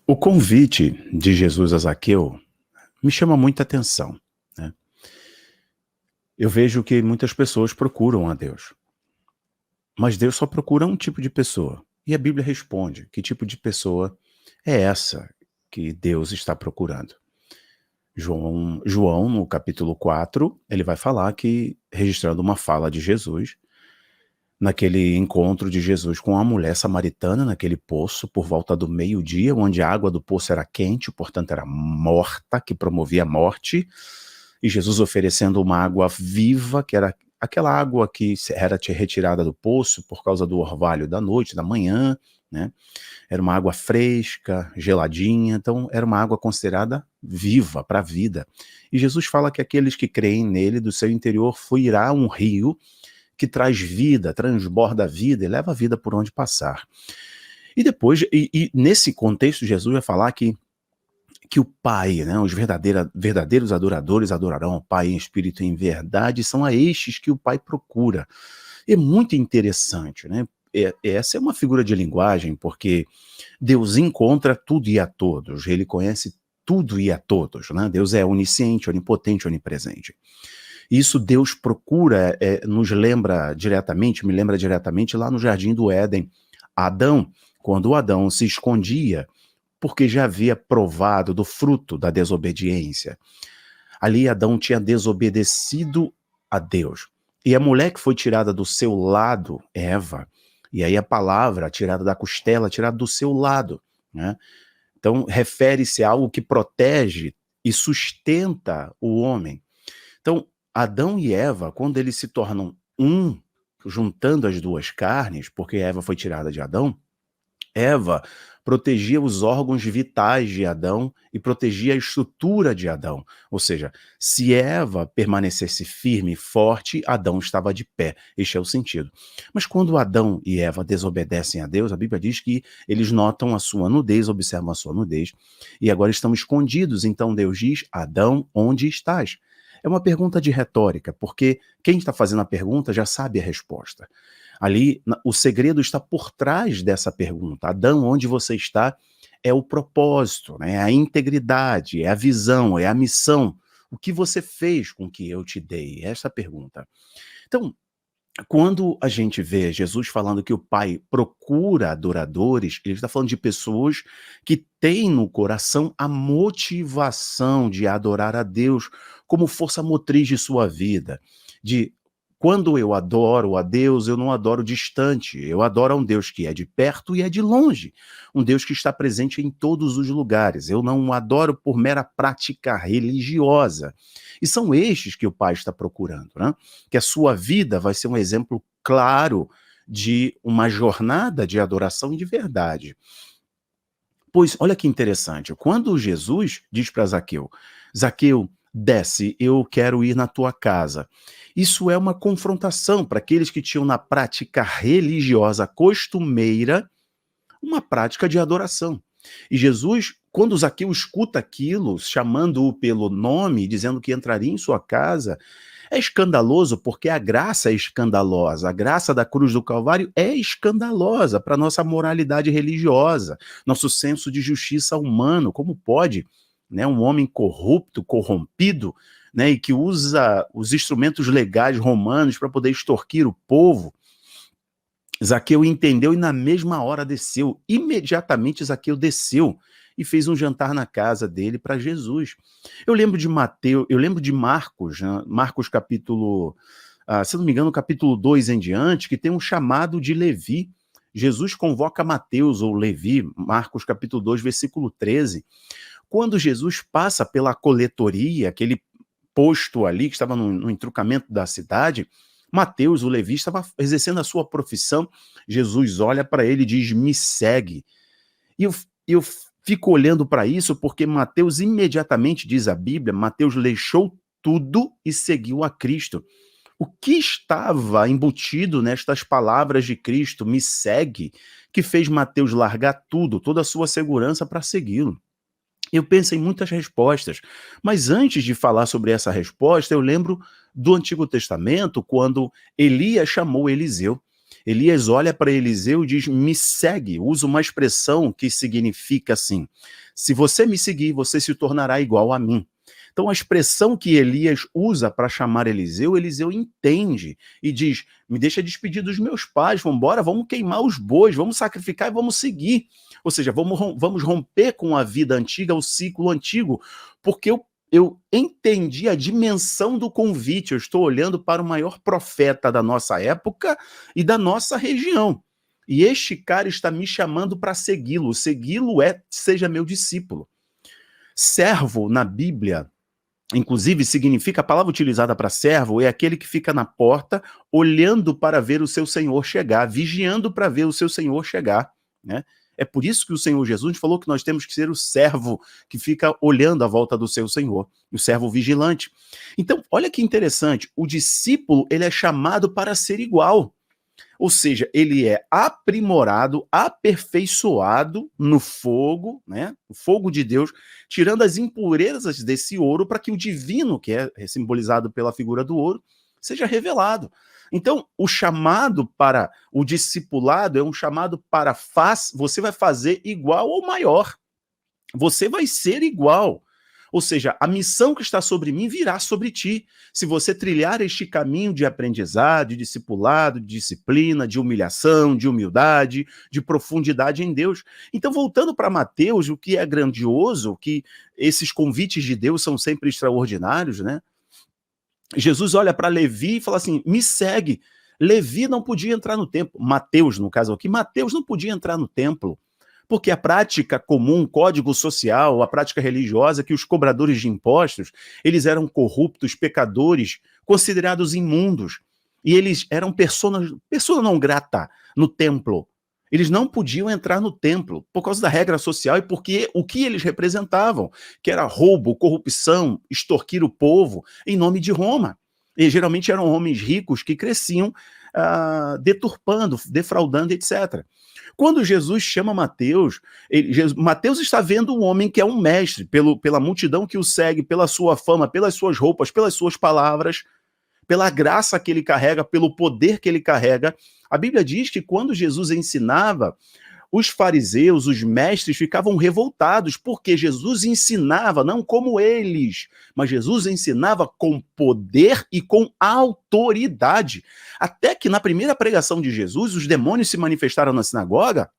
O convite de Jesus a Zaqueu me chama muita atenção, né. Eu vejo que muitas pessoas procuram a Deus, mas Deus só procura um tipo de pessoa. E a Bíblia responde: que tipo de pessoa é essa que Deus está procurando? João, no capítulo 4, ele vai falar que, registrando uma fala de Jesus, naquele encontro de Jesus com a mulher samaritana, naquele poço, por volta do meio-dia, onde a água do poço era quente, portanto era morta, que promovia a morte, e Jesus oferecendo uma água viva, que era aquela água que era retirada do poço por causa do orvalho da noite, da manhã, né? Era uma água fresca, geladinha, então era uma água considerada viva, para a vida. E Jesus fala que aqueles que creem nele, do seu interior fluirá um rio que traz vida, transborda a vida e leva a vida por onde passar. E depois, nesse contexto, Jesus vai falar que o Pai, né, os verdadeiros adoradores adorarão ao Pai em espírito e em verdade, são a estes que o Pai procura. É muito interessante, né? Essa é uma figura de linguagem, porque Deus encontra tudo e a todos, ele conhece tudo e a todos, né? Deus é onisciente, onipotente, onipresente. Isso Deus procura, nos lembra diretamente, me lembra diretamente lá no Jardim do Éden. Adão, quando Adão se escondia, porque já havia provado do fruto da desobediência. Ali Adão tinha desobedecido a Deus. E a mulher que foi tirada do seu lado, Eva, e aí a palavra tirada da costela, tirada do seu lado, né? Então refere-se a algo que protege e sustenta o homem. Então, Adão e Eva, quando eles se tornam um, juntando as duas carnes, porque Eva foi tirada de Adão, Eva protegia os órgãos vitais de Adão e protegia a estrutura de Adão. Ou seja, se Eva permanecesse firme e forte, Adão estava de pé. Este é o sentido. Mas quando Adão e Eva desobedecem a Deus, a Bíblia diz que eles notam a sua nudez, observam a sua nudez, e agora estão escondidos. Então Deus diz: Adão, onde estás? É uma pergunta de retórica, porque quem está fazendo a pergunta já sabe a resposta. Ali, o segredo está por trás dessa pergunta. Adão, onde você está? É o propósito, né? É a integridade, é a visão, é a missão. O que você fez com que eu te dei? Essa é a pergunta. Então, quando a gente vê Jesus falando que o Pai procura adoradores, ele está falando de pessoas que têm no coração a motivação de adorar a Deus como força motriz de sua vida. De quando eu adoro a Deus, eu não adoro distante, eu adoro a um Deus que é de perto e é de longe, um Deus que está presente em todos os lugares. Eu não o adoro por mera prática religiosa. E são estes que o Pai está procurando, né? Que a sua vida vai ser um exemplo claro de uma jornada de adoração e de verdade. Pois, olha que interessante, quando Jesus diz para Zaqueu: Zaqueu, desce, eu quero ir na tua casa. Isso é uma confrontação para aqueles que tinham na prática religiosa costumeira uma prática de adoração. E Jesus, quando Zaqueu escuta aquilo, chamando-o pelo nome, dizendo que entraria em sua casa, é escandaloso porque a graça é escandalosa. A graça da cruz do Calvário é escandalosa para nossa moralidade religiosa, nosso senso de justiça humano. Como pode, né, um homem corrupto, corrompido, né, e que usa os instrumentos legais romanos para poder extorquir o povo? Zaqueu entendeu e na mesma hora desceu. Imediatamente Zaqueu desceu e fez um jantar na casa dele para Jesus. Eu lembro de Mateus, eu lembro de Marcos, né? Marcos capítulo, se não me engano, capítulo 2 em diante, que tem um chamado de Levi. Jesus convoca Mateus ou Levi, Marcos capítulo 2, versículo 13. Quando Jesus passa pela coletoria, aquele posto ali que estava no entrucamento da cidade, Mateus, o Levi, estava exercendo a sua profissão. Jesus olha para ele e diz: me segue. E eu fico olhando para isso porque Mateus imediatamente, diz a Bíblia, Mateus deixou tudo e seguiu a Cristo. O que estava embutido nestas palavras de Cristo, me segue, que fez Mateus largar tudo, toda a sua segurança para segui-lo? Eu penso em muitas respostas, mas antes de falar sobre essa resposta, eu lembro do Antigo Testamento, quando Elias chamou Eliseu. Elias olha para Eliseu e diz, me segue, usa uma expressão que significa assim, se você me seguir, você se tornará igual a mim. Então a expressão que Elias usa para chamar Eliseu, Eliseu entende e diz, me deixa despedir dos meus pais, vamos embora, vamos queimar os bois, vamos sacrificar e vamos seguir. Ou seja, vamos romper com a vida antiga, o ciclo antigo, porque eu entendi a dimensão do convite, eu estou olhando para o maior profeta da nossa época e da nossa região. E este cara está me chamando para segui-lo. Segui-lo seja meu discípulo. Servo, na Bíblia, inclusive significa, a palavra utilizada para servo é aquele que fica na porta olhando para ver o seu senhor chegar, vigiando para ver o seu senhor chegar, né? É por isso que o Senhor Jesus falou que nós temos que ser o servo que fica olhando à volta do seu Senhor, o servo vigilante. Então, olha que interessante, o discípulo, ele é chamado para ser igual. Ou seja, ele é aprimorado, aperfeiçoado no fogo, né? O fogo de Deus, tirando as impurezas desse ouro para que o divino, que é simbolizado pela figura do ouro, seja revelado. Então, o chamado para o discipulado é um chamado para você vai fazer igual ou maior. Você vai ser igual. Ou seja, a missão que está sobre mim virá sobre ti. Se você trilhar este caminho de aprendizado, de discipulado, de disciplina, de humilhação, de humildade, de profundidade em Deus. Então, voltando para Mateus, o que é grandioso, que esses convites de Deus são sempre extraordinários, né? Jesus olha para Levi e fala assim, me segue. Levi não podia entrar no templo. Mateus, no caso aqui, Mateus não podia entrar no templo. Porque a prática comum, o código social, a prática religiosa, que os cobradores de impostos, eles eram corruptos, pecadores, considerados imundos. E eles eram persona não grata no templo. Eles não podiam entrar no templo por causa da regra social e porque o que eles representavam, que era roubo, corrupção, extorquir o povo em nome de Roma. E geralmente eram homens ricos que cresciam deturpando, defraudando, etc. Quando Jesus chama Mateus, Mateus está vendo um homem que é um mestre, pela multidão que o segue, pela sua fama, pelas suas roupas, pelas suas palavras, pela graça que ele carrega, pelo poder que ele carrega. A Bíblia diz que quando Jesus ensinava, os fariseus, os mestres, ficavam revoltados, porque Jesus ensinava não como eles, mas Jesus ensinava com poder e com autoridade. Até que na primeira pregação de Jesus, os demônios se manifestaram na sinagoga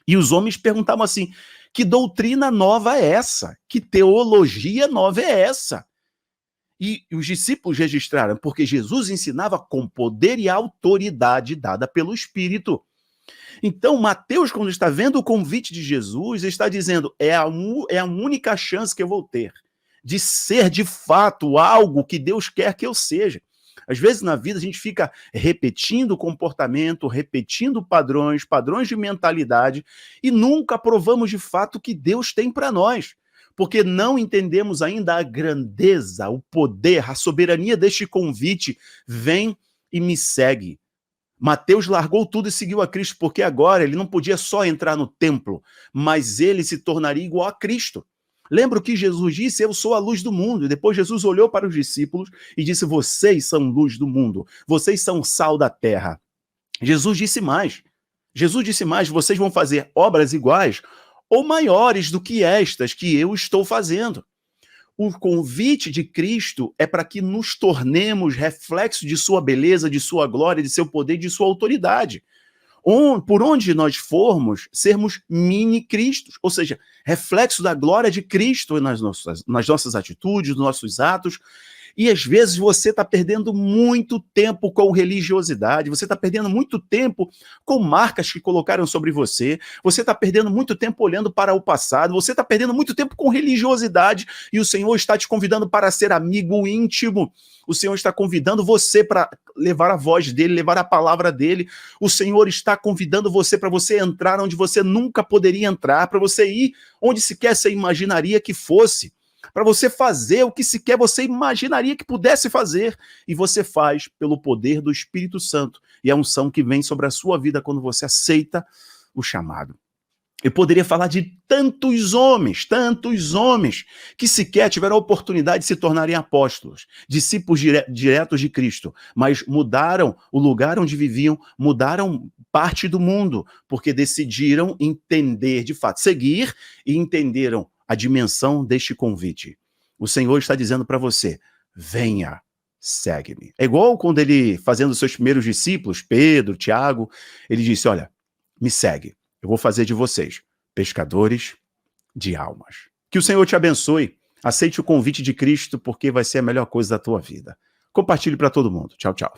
e os homens perguntavam assim, que doutrina nova é essa? Que teologia nova é essa? E os discípulos registraram, porque Jesus ensinava com poder e autoridade dada pelo Espírito. Então, Mateus, quando está vendo o convite de Jesus, está dizendo, é a única chance que eu vou ter de ser, de fato, algo que Deus quer que eu seja. Às vezes, na vida, a gente fica repetindo comportamento, repetindo padrões de mentalidade, e nunca provamos, de fato, o que Deus tem para nós. Porque não entendemos ainda a grandeza, o poder, a soberania deste convite. Vem e me segue. Mateus largou tudo e seguiu a Cristo, porque agora ele não podia só entrar no templo, mas ele se tornaria igual a Cristo. Lembra o que Jesus disse? Eu sou a luz do mundo. E depois Jesus olhou para os discípulos e disse, vocês são luz do mundo, vocês são sal da terra. Jesus disse mais, vocês vão fazer obras iguais ou maiores do que estas que eu estou fazendo. O convite de Cristo é para que nos tornemos reflexo de sua beleza, de sua glória, de seu poder, de sua autoridade. Por onde nós formos, sermos mini-cristos, ou seja, reflexo da glória de Cristo nas nossas atitudes, nos nossos atos. E às vezes você está perdendo muito tempo com religiosidade, você está perdendo muito tempo com marcas que colocaram sobre você está perdendo muito tempo olhando para o passado, você está perdendo muito tempo com religiosidade e o Senhor está te convidando para ser amigo íntimo. O Senhor está convidando você para levar a voz dele, levar a palavra dele. O Senhor está convidando você para você entrar onde você nunca poderia entrar, para você ir onde sequer você imaginaria que fosse. Para você fazer o que sequer você imaginaria que pudesse fazer. E você faz pelo poder do Espírito Santo. E a unção que vem sobre a sua vida quando você aceita o chamado. Eu poderia falar de tantos homens, que sequer tiveram a oportunidade de se tornarem apóstolos, discípulos diretos de Cristo, mas mudaram o lugar onde viviam, mudaram parte do mundo, porque decidiram entender, de fato, seguir e entenderam a dimensão deste convite. O Senhor está dizendo para você: venha, segue-me. É igual quando ele, fazendo seus primeiros discípulos, Pedro, Tiago, ele disse: olha, me segue. Eu vou fazer de vocês pescadores de almas. Que o Senhor te abençoe. Aceite o convite de Cristo, porque vai ser a melhor coisa da tua vida. Compartilhe para todo mundo. Tchau, tchau.